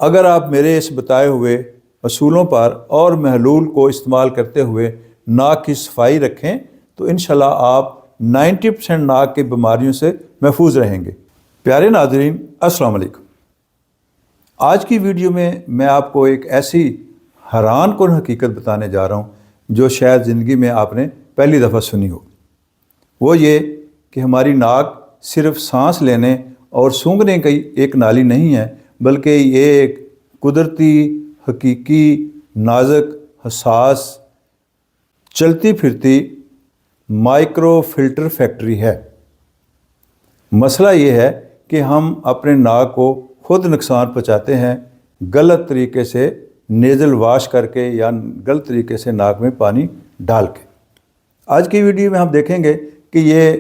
اگر آپ میرے اس بتائے ہوئے اصولوں پر اور محلول کو استعمال کرتے ہوئے ناک کی صفائی رکھیں تو انشاءاللہ آپ 90% ناک کی بیماریوں سے محفوظ رہیں گے۔ پیارے ناظرین، السلام علیکم۔ آج کی ویڈیو میں میں آپ کو ایک ایسی حیران کن حقیقت بتانے جا رہا ہوں جو شاید زندگی میں آپ نے پہلی دفعہ سنی ہو۔ وہ یہ کہ ہماری ناک صرف سانس لینے اور سونگھنے کی ایک نالی نہیں ہے، بلکہ یہ ایک قدرتی، حقیقی، نازک، حساس، چلتی پھرتی مائکرو فلٹر فیکٹری ہے۔ مسئلہ یہ ہے کہ ہم اپنے ناک کو خود نقصان پہنچاتے ہیں غلط طریقے سے نیزل واش کر کے یا غلط طریقے سے ناک میں پانی ڈال کے۔ آج کی ویڈیو میں ہم دیکھیں گے کہ یہ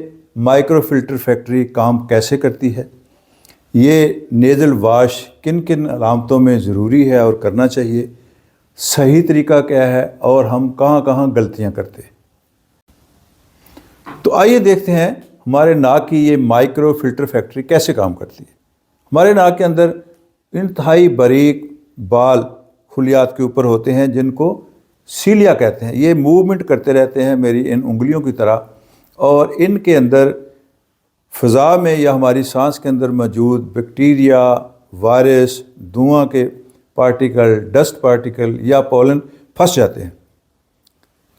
مائکرو فلٹر فیکٹری کام کیسے کرتی ہے، یہ نیزل واش کن کن علامتوں میں ضروری ہے اور کرنا چاہیے، صحیح طریقہ کیا ہے اور ہم کہاں کہاں غلطیاں کرتے ہیں۔ تو آئیے دیکھتے ہیں ہمارے ناک کی یہ مائکرو فلٹر فیکٹری کیسے کام کرتی ہے۔ ہمارے ناک کے اندر انتہائی باریک بال خلیات کے اوپر ہوتے ہیں جن کو سیلیا کہتے ہیں۔ یہ موومنٹ کرتے رہتے ہیں میری ان انگلیوں کی طرح، اور ان کے اندر فضا میں یا ہماری سانس کے اندر موجود بیکٹیریا، وائرس، دھواں کے پارٹیکل، ڈسٹ پارٹیکل یا پولن پھنس جاتے ہیں۔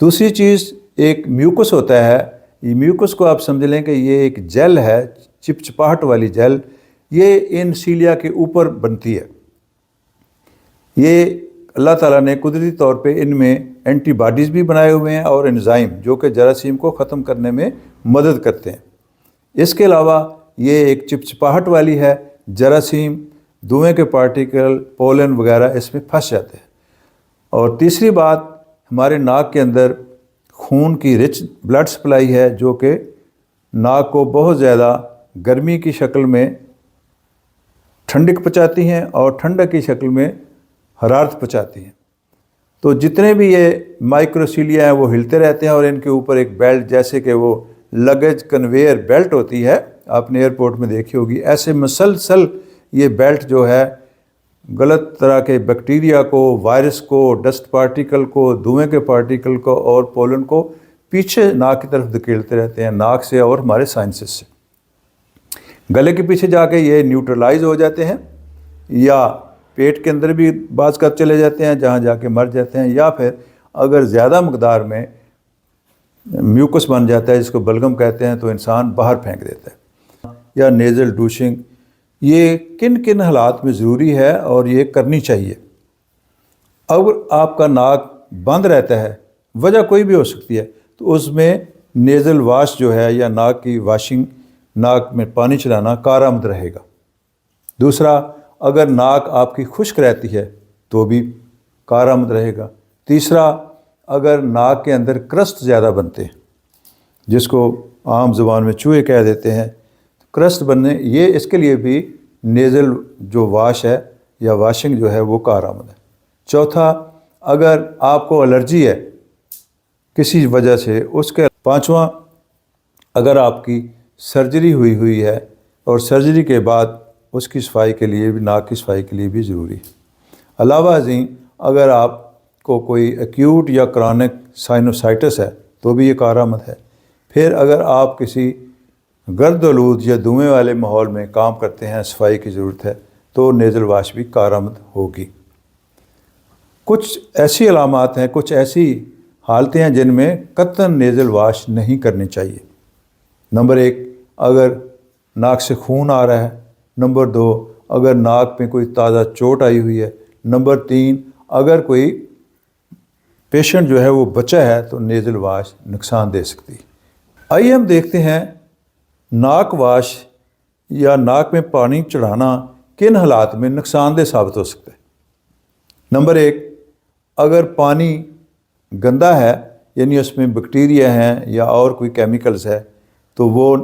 دوسری چیز ایک میوکس ہوتا ہے۔ یہ میوکس کو آپ سمجھ لیں کہ یہ ایک جیل ہے، چپچپاہٹ والی جیل، یہ ان سیلیا کے اوپر بنتی ہے۔ یہ اللہ تعالیٰ نے قدرتی طور پہ ان میں اینٹی باڈیز بھی بنائے ہوئے ہیں اور انزائم جو کہ جراثیم کو ختم کرنے میں مدد کرتے ہیں۔ اس کے علاوہ یہ ایک چپچپاہٹ والی ہے، جراثیم، دھوئیں کے پارٹیکل، پولن وغیرہ اس میں پھنس جاتے ہیں۔ اور تیسری بات، ہمارے ناک کے اندر خون کی رچ بلڈ سپلائی ہے جو کہ ناک کو بہت زیادہ گرمی کی شکل میں ٹھنڈک پہنچاتی ہیں اور ٹھنڈک کی شکل میں حرارت پہنچاتی ہیں۔ تو جتنے بھی یہ مائکروسیلیا ہیں وہ ہلتے رہتے ہیں اور ان کے اوپر ایک بیلٹ، جیسے کہ وہ لگیج کنویئر بیلٹ ہوتی ہے، آپ نے ایئرپورٹ میں دیکھی ہوگی، ایسے مسلسل یہ بیلٹ جو ہے غلط طرح کے بیکٹیریا کو، وائرس کو، ڈسٹ پارٹیکل کو، دھوئیں کے پارٹیکل کو اور پولن کو پیچھے ناک کی طرف دھکیلتے رہتے ہیں، ناک سے اور ہمارے سائنسز سے۔ گلے کے پیچھے جا کے یہ نیوٹرلائز ہو جاتے ہیں، یا پیٹ کے اندر بھی بعض کا چلے جاتے ہیں جہاں جا کے مر جاتے ہیں، یا پھر اگر زیادہ مقدار میں میوکس بن جاتا ہے جس کو بلغم کہتے ہیں تو انسان باہر پھینک دیتا ہے۔ یا نیزل ڈوشنگ، یہ کن کن حالات میں ضروری ہے اور یہ کرنی چاہیے۔ اگر آپ کا ناک بند رہتا ہے، وجہ کوئی بھی ہو سکتی ہے، تو اس میں نیزل واش جو ہے یا ناک کی واشنگ، ناک میں پانی چلانا کارآمد رہے گا۔ دوسرا، اگر ناک آپ کی خشک رہتی ہے تو بھی کارآمد رہے گا۔ تیسرا، اگر ناک کے اندر کرسٹ زیادہ بنتے ہیں جس کو عام زبان میں چوہے کہہ دیتے ہیں، کرسٹ بننے، یہ اس کے لیے بھی نیزل جو واش ہے یا واشنگ جو ہے وہ کارآمد ہے۔ چوتھا، اگر آپ کو الرجی ہے کسی وجہ سے، اس کے۔ پانچواں، اگر آپ کی سرجری ہوئی ہے اور سرجری کے بعد اس کی صفائی کے لیے بھی، ناک کی صفائی کے لیے بھی ضروری ہے۔ علاوہ ازیں اگر آپ کو کوئی ایکیوٹ یا کرونک سائنوسائٹس ہے تو بھی یہ کارآمد ہے۔ پھر اگر آپ کسی گرد آلود یا دھوئیں والے ماحول میں کام کرتے ہیں، صفائی کی ضرورت ہے، تو نیزل واش بھی کارآمد ہوگی۔ کچھ ایسی علامات ہیں، کچھ ایسی حالتیں ہیں جن میں قطعاً نیزل واش نہیں کرنی چاہیے۔ نمبر 1، اگر ناک سے خون آ رہا ہے۔ نمبر 2، اگر ناک میں کوئی تازہ چوٹ آئی ہوئی ہے۔ نمبر 3، اگر کوئی پیشنٹ جو ہے وہ بچہ ہے تو نیزل واش نقصان دے سکتی ہے۔ آئیے ہم دیکھتے ہیں ناک واش یا ناک میں پانی چڑھانا کن حالات میں نقصان دہ ثابت ہو سکتا ہے۔ نمبر 1، اگر پانی گندا ہے، یعنی اس میں بیکٹیریا ہیں یا اور کوئی کیمیکلز ہے، تو وہ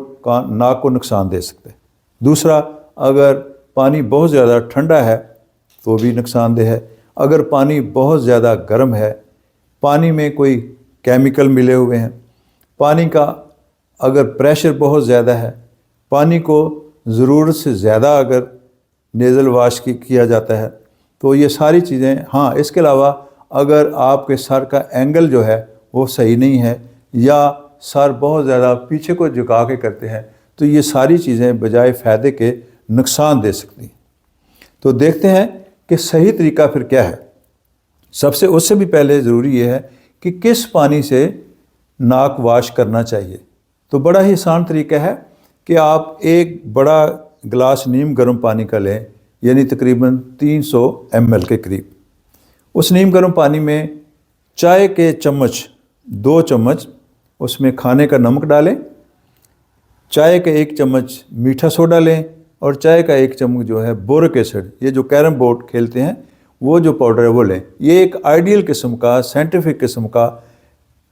ناک کو نقصان دے سکتے ہیں۔ دوسرا، اگر پانی بہت زیادہ ٹھنڈا ہے تو بھی نقصان دہ ہے۔ اگر پانی بہت زیادہ گرم ہے، پانی میں کوئی کیمیکل ملے ہوئے ہیں، پانی کا اگر پریشر بہت زیادہ ہے، پانی کو ضرورت سے زیادہ اگر نیزل واش کیا جاتا ہے، تو یہ ساری چیزیں، ہاں اس کے علاوہ اگر آپ کے سر کا اینگل جو ہے وہ صحیح نہیں ہے یا سر بہت زیادہ پیچھے کو جھکا کے کرتے ہیں تو یہ ساری چیزیں بجائے فائدے کے نقصان دے سکتی ہیں۔ تو دیکھتے ہیں کہ صحیح طریقہ پھر کیا ہے۔ اس سے بھی پہلے ضروری یہ ہے کہ کس پانی سے ناک واش کرنا چاہیے۔ تو بڑا ہی آسان طریقہ ہے کہ آپ ایک بڑا گلاس نیم گرم پانی کا لیں، یعنی تقریباً 300 ml کے قریب۔ اس نیم گرم پانی میں چائے کے چمچ 2 چمچ اس میں کھانے کا نمک ڈالیں، چائے کا 1 چمچ میٹھا سوڈا لیں، اور چائے کا 1 چمچ جو ہے بورک ایسڈ، یہ جو کیرم بورڈ کھیلتے ہیں وہ جو پاؤڈر ہے وہ لیں۔ یہ ایک آئیڈیل قسم کا، سائنٹیفک قسم کا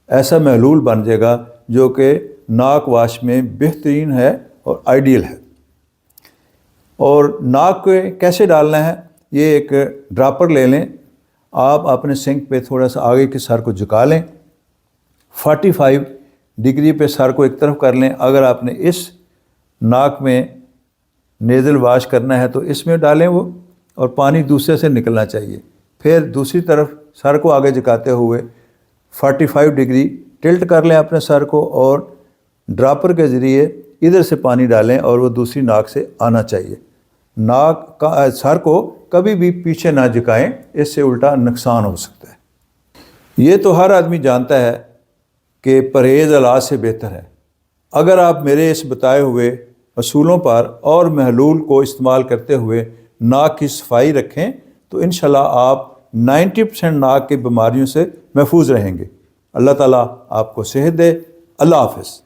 ایسا محلول بن جائے گا جو کہ ناک واش میں بہترین ہے اور آئیڈیل ہے۔ اور ناک کو کیسے ڈالنا ہے، یہ ایک ڈراپر لے لیں، آپ اپنے سنک پہ تھوڑا سا آگے کے سر کو جھکا لیں، 45 ڈگری پہ سر کو ایک طرف کر لیں۔ اگر آپ نے اس ناک میں نیزل واش کرنا ہے تو اس میں ڈالیں وہ، اور پانی دوسرے سے نکلنا چاہیے۔ پھر دوسری طرف سر کو آگے جھکاتے ہوئے 45 ڈگری ٹلٹ کر لیں اپنے سر کو، اور ڈراپر کے ذریعے ادھر سے پانی ڈالیں اور وہ دوسری ناک سے آنا چاہیے۔ ناک کا سر کو کبھی بھی پیچھے نہ جھکائیں، اس سے الٹا نقصان ہو سکتا ہے۔ یہ تو ہر آدمی جانتا ہے کہ پرہیز علاج سے بہتر ہے۔ اگر آپ میرے اس بتائے ہوئے اصولوں پر اور محلول کو استعمال کرتے ہوئے ناک کی صفائی رکھیں تو انشاءاللہ آپ 90% ناک کی بیماریوں سے محفوظ رہیں گے۔ اللہ تعالیٰ آپ کو صحت دے۔ اللہ حافظ۔